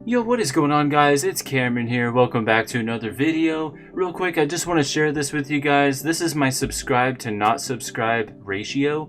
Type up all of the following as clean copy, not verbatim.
Yo, what is going on, guys? It's Cameron here. Welcome back to another video. Real quick, I just want to share this with you guys. This is my subscribe to not subscribe ratio.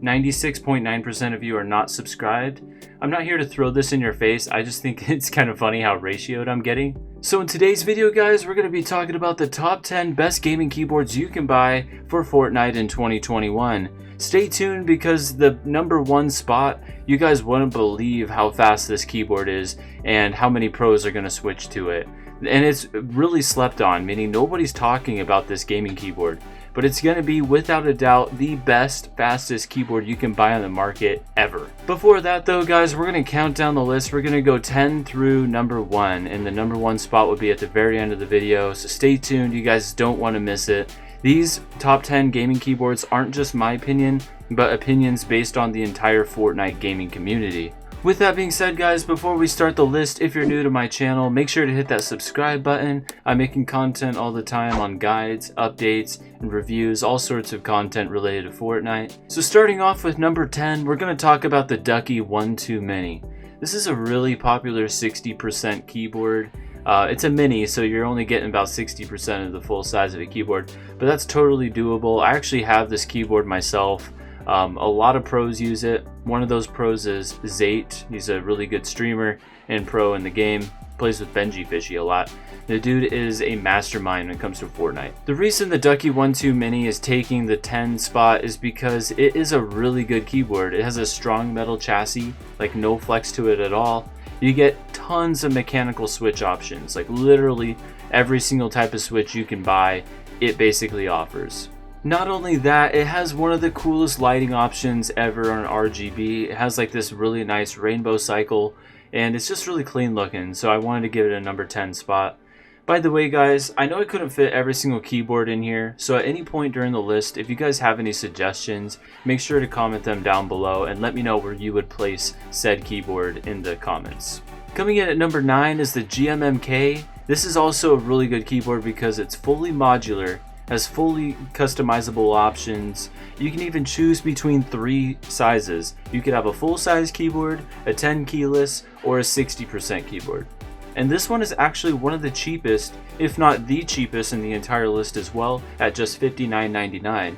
96.9% of you are not subscribed. I'm not here to throw this in your face. I just think it's kind of funny how ratioed I'm getting. So in today's video, guys, we're going to be talking about the top 10 best gaming keyboards you can buy for Fortnite in 2021. Stay tuned because the #1 spot, you guys wouldn't believe how fast this keyboard is and how many pros are going to switch to it. And it's really slept on, meaning nobody's talking about this gaming keyboard. But it's going to be, without a doubt, the best, fastest keyboard you can buy on the market ever. Before that though, guys, we're going to count down the list. We're going to go 10 through #1, and the #1 spot will be at the very end of the video. So stay tuned, you guys don't want to miss it. These top 10 gaming keyboards aren't just my opinion, but opinions based on the entire Fortnite gaming community. With that being said, guys, before we start the list, if you're new to my channel, make sure to hit that subscribe button. I'm making content all the time on guides, updates, and reviews, all sorts of content related to Fortnite. So starting off with number 10, we're going to talk about the Ducky 1-2 Mini. This is a really popular 60% keyboard. It's a mini, so you're only getting about 60% of the full size of a keyboard, but that's totally doable. I actually have this keyboard myself. A lot of pros use it. One of those pros is Zate. He's a really good streamer and pro in the game. Plays with Benji Fishy a lot. The dude is a mastermind when it comes to Fortnite. The reason the Ducky 1-2 Mini is taking the 10 spot is because it is a really good keyboard. It has a strong metal chassis, like no flex to it at all. You get tons of mechanical switch options, like literally every single type of switch you can buy, it basically offers. Not only that, it has one of the coolest lighting options ever on RGB. It has like this really nice rainbow cycle, and it's just really clean looking, so I wanted to give it a number 10 spot. By the way, guys, I know I couldn't fit every single keyboard in here, so at any point during the list, if you guys have any suggestions, make sure to comment them down below and let me know where you would place said keyboard in the comments. Coming in at number 9 is the GMMK. This is also a really good keyboard because it's fully modular, has fully customizable options. You can even choose between 3 sizes. You could have a full-size keyboard, a 10 keyless, or a 60% keyboard. And this one is actually one of the cheapest, if not the cheapest in the entire list as well, at just $59.99.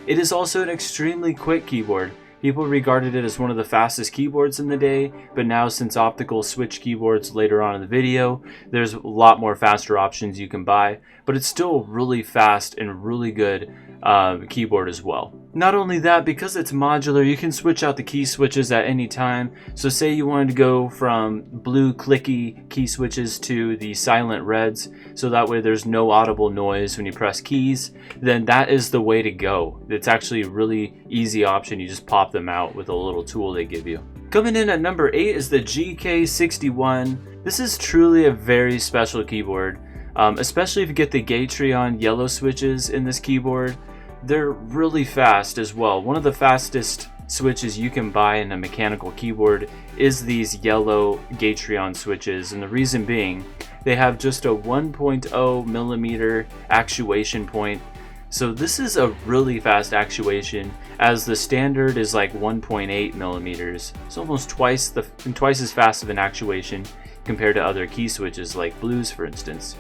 It is also an extremely quick keyboard. People regarded it as one of the fastest keyboards in the day, but now since optical switch keyboards later on in the video, there's a lot more faster options you can buy, but it's still really fast and really good keyboard as well. Not only that, because it's modular, you can switch out the key switches at any time. So say you wanted to go from blue clicky key switches to the silent reds, so that way there's no audible noise when you press keys, then that is the way to go. It's actually a really easy option. You just pop them out with a little tool they give you. Coming in at number 8 is the GK61. This is truly a very special keyboard, especially if you get the Gatreon yellow switches in this keyboard. They're really fast as well. One of the fastest switches you can buy in a mechanical keyboard is these yellow Gatreon switches, and the reason being, they have just a 1.0 millimeter actuation point. So this is a really fast actuation, as the standard is like 1.8 millimeters. It's almost twice as fast of an actuation compared to other key switches like blues, for instance.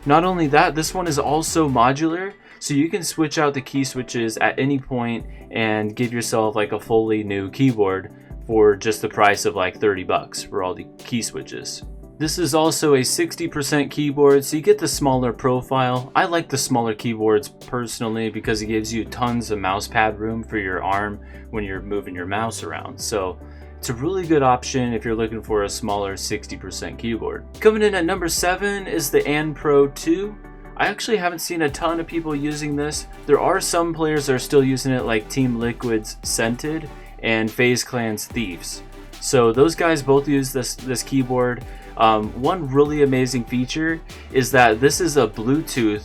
Not only that, this one is also modular, so you can switch out the key switches at any point and give yourself like a fully new keyboard for just the price of like 30 bucks for all the key switches. This is also a 60% keyboard, so you get the smaller profile. I like the smaller keyboards personally because it gives you tons of mouse pad room for your arm when you're moving your mouse around. So it's a really good option if you're looking for a smaller 60% keyboard. Coming in at number 7 is the Pro 2. I actually haven't seen a ton of people using this. There are some players that are still using it, like Team Liquid's Scented and FaZe Clan's Thieves. So those guys both use this keyboard. One really amazing feature is that this is a Bluetooth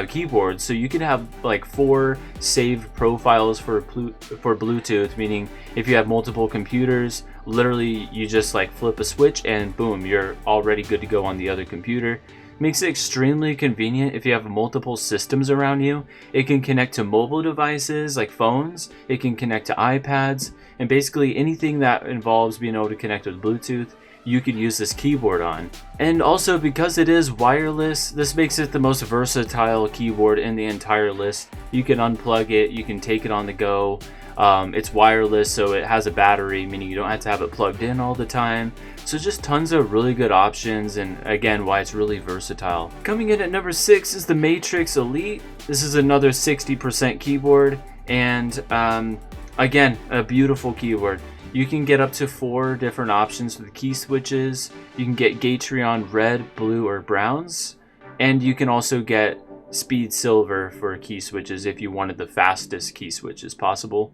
keyboard, so you can have like 4 saved profiles for Bluetooth, meaning if you have multiple computers, literally you just like flip a switch and boom, you're already good to go on the other computer. Makes it extremely convenient if you have multiple systems around you. It can connect to mobile devices like phones, it can connect to iPads, and basically anything that involves being able to connect with Bluetooth, you could use this keyboard on. And also, because it is wireless, this makes it the most versatile keyboard in the entire list. You can unplug it, you can take it on the go. It's wireless, so it has a battery, meaning you don't have to have it plugged in all the time. So just tons of really good options, and again, why it's really versatile. Coming in at number 6 is the Matrix Elite. This is another 60% keyboard, and again, a beautiful keyboard. You can get up to 4 different options with key switches. You can get Gatreon red, blue, or browns, and you can also get Speed Silver for key switches if you wanted the fastest key switches possible.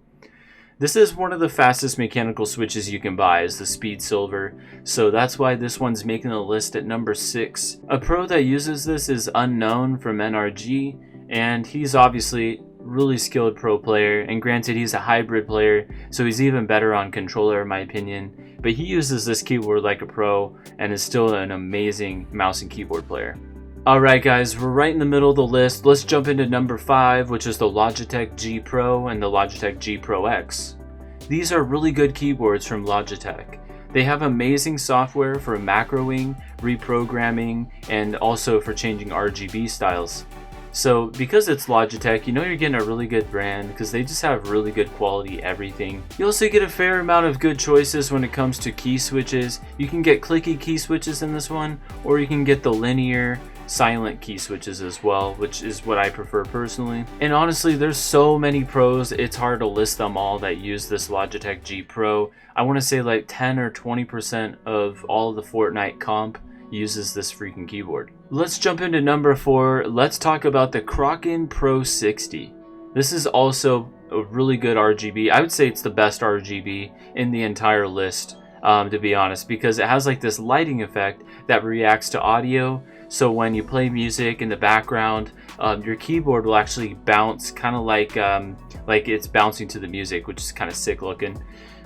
This is one of the fastest mechanical switches you can buy, is the Speed Silver, so that's why this one's making the list at number 6. A pro that uses this is Unknown from NRG, and he's obviously really skilled pro player, and granted he's a hybrid player, so he's even better on controller in my opinion, but he uses this keyboard like a pro and is still an amazing mouse and keyboard player. Alright guys, we're right in the middle of the list. Let's jump into number 5, which is the Logitech G Pro and the Logitech G Pro X. These are really good keyboards from Logitech. They have amazing software for macroing, reprogramming, and also for changing RGB styles. So because it's Logitech, you know you're getting a really good brand because they just have really good quality everything. You also get a fair amount of good choices when it comes to key switches. You can get clicky key switches in this one, or you can get the linear silent key switches as well, which is what I prefer personally. And honestly, there's so many pros, it's hard to list them all that use this Logitech G Pro. I want to say like 10 or 20% of all of the Fortnite comp uses this freaking keyboard. Let's jump into number 4. Let's talk about the Kraken Pro 60. This is also a really good RGB. I would say it's the best RGB in the entire list, to be honest, because it has like this lighting effect that reacts to audio. So when you play music in the background, your keyboard will actually bounce, kind of like it's bouncing to the music, which is kind of sick looking.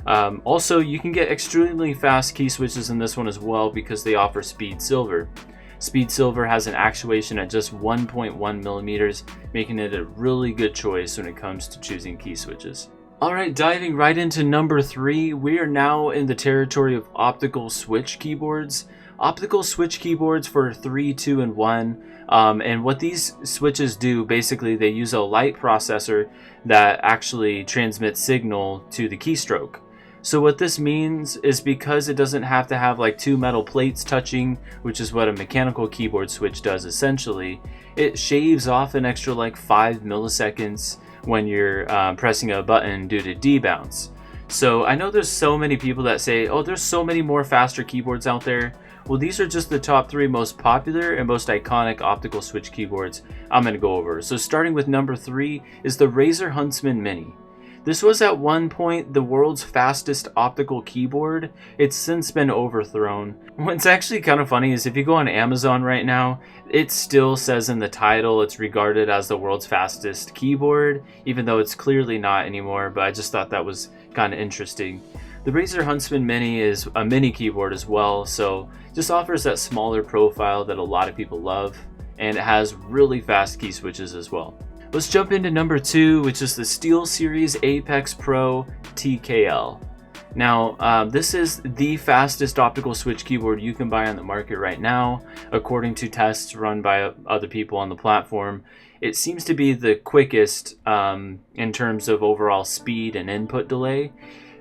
Also, you can get extremely fast key switches in this one as well because they offer Speed Silver. Speed Silver has an actuation at just 1.1 millimeters, making it a really good choice when it comes to choosing key switches. Alright, diving right into number 3, we are now in the territory of optical switch keyboards. Optical switch keyboards for 3, 2, and 1. And what these switches do, basically they use a light processor that actually transmits signal to the keystroke. So what this means is, because it doesn't have to have like 2 metal plates touching, which is what a mechanical keyboard switch does essentially, it shaves off an extra like 5 milliseconds when you're pressing a button due to debounce. So I know there's so many people that say, oh, there's so many more faster keyboards out there. Well, these are just the top 3 most popular and most iconic optical switch keyboards I'm going to go over. So starting with number 3 is the Razer Huntsman Mini. This was at one point the world's fastest optical keyboard. It's since been overthrown. What's actually kind of funny is if you go on Amazon right now, it still says in the title it's regarded as the world's fastest keyboard, even though it's clearly not anymore, but I just thought that was kind of interesting. The Razer Huntsman Mini is a mini keyboard as well, so just offers that smaller profile that a lot of people love, and it has really fast key switches as well. Let's jump into number 2, which is the SteelSeries Apex Pro TKL. Now, this is the fastest optical switch keyboard you can buy on the market right now, according to tests run by other people on the platform. It seems to be the quickest in terms of overall speed and input delay,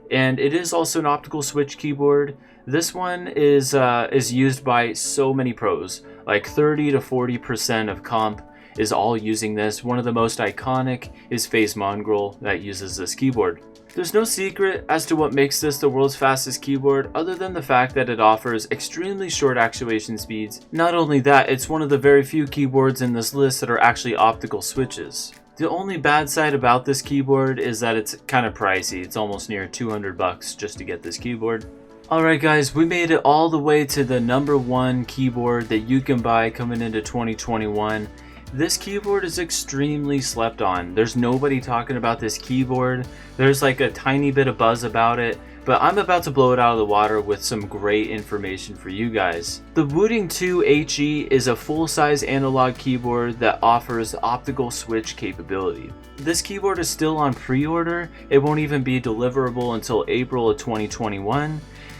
and it is also an optical switch keyboard. This one is used by so many pros, like 30 to 40% of comp is all using this. One of the most iconic is FaZe Mongrel that uses this keyboard. There's no secret as to what makes this the world's fastest keyboard other than the fact that it offers extremely short actuation speeds. Not only that, it's one of the very few keyboards in this list that are actually optical switches. The only bad side about this keyboard is that it's kind of pricey. It's almost near 200 bucks just to get this keyboard. Alright guys, we made it all the way to the number 1 keyboard that you can buy coming into 2021. This keyboard is extremely slept on. There's nobody talking about this keyboard. There's like a tiny bit of buzz about it, but I'm about to blow it out of the water with some great information for you guys. The Wooting 2 HE is a full-size analog keyboard that offers optical switch capability. This keyboard is still on pre-order. It won't even be deliverable until April of 2021.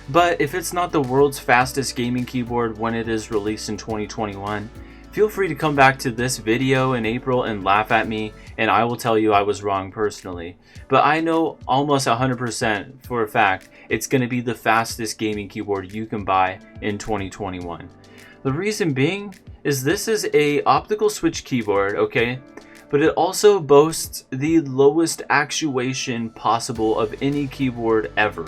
But if it's not the world's fastest gaming keyboard when it is released in 2021, feel free to come back to this video in April and laugh at me, and I will tell you I was wrong personally. But I know almost 100% for a fact it's going to be the fastest gaming keyboard you can buy in 2021. The reason being is this is a optical switch keyboard, okay? But it also boasts the lowest actuation possible of any keyboard ever.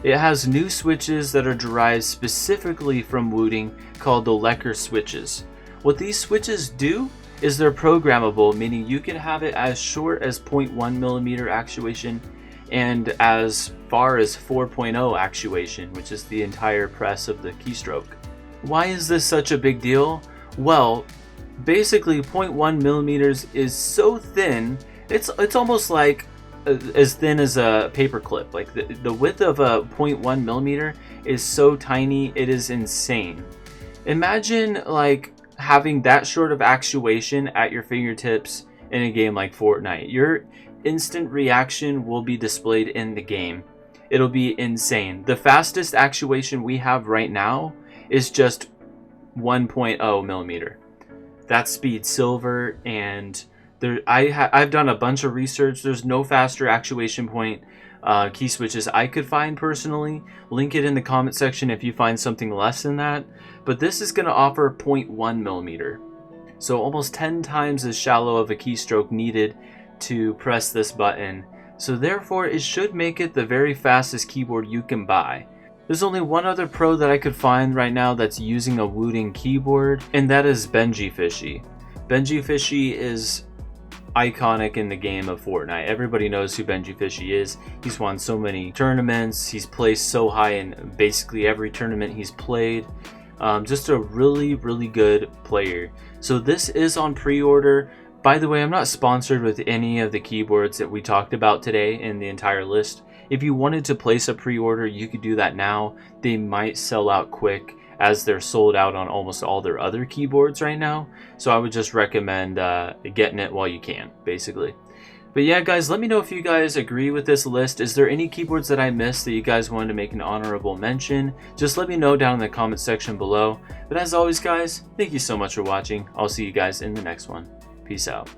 It has new switches that are derived specifically from Wooting called the Lecker switches. What these switches do is they're programmable, meaning you can have it as short as 0.1 millimeter actuation and as far as 4.0 actuation, which is the entire press of the keystroke. Why is this such a big deal? Well, basically 0.1 millimeters is so thin, it's almost like as thin as a paper clip. Like the width of a 0.1 millimeter is so tiny, it is insane. Imagine like having that short of actuation at your fingertips in a game like Fortnite. Your instant reaction will be displayed in the game. It'll be insane. The fastest actuation we have right now is just 1.0 millimeter. That's speed silver, and I've done a bunch of research. There's no faster actuation point key switches I could find personally. Link it in the comment section if you find something less than that. But this is going to offer 0.1 millimeter, so almost 10 times as shallow of a keystroke needed to press this button. So therefore it should make it the very fastest keyboard you can buy. There's only one other pro that I could find right now that's using a Wooting keyboard, and that is Benji Fishy. Benji Fishy is iconic in the game of Fortnite. Everybody knows who Benji Fishy is. He's won so many tournaments. He's placed so high in basically every tournament he's played. Just a really, really good player. So this is on pre-order. By the way, I'm not sponsored with any of the keyboards that we talked about today in the entire list. If you wanted to place a pre-order, you could do that now. They might sell out quick as they're sold out on almost all their other keyboards right now. So I would just recommend getting it while you can, basically. But yeah, guys, let me know if you guys agree with this list. Is there any keyboards that I missed that you guys wanted to make an honorable mention? Just let me know down in the comment section below. But as always, guys, thank you so much for watching. I'll see you guys in the next one. Peace out.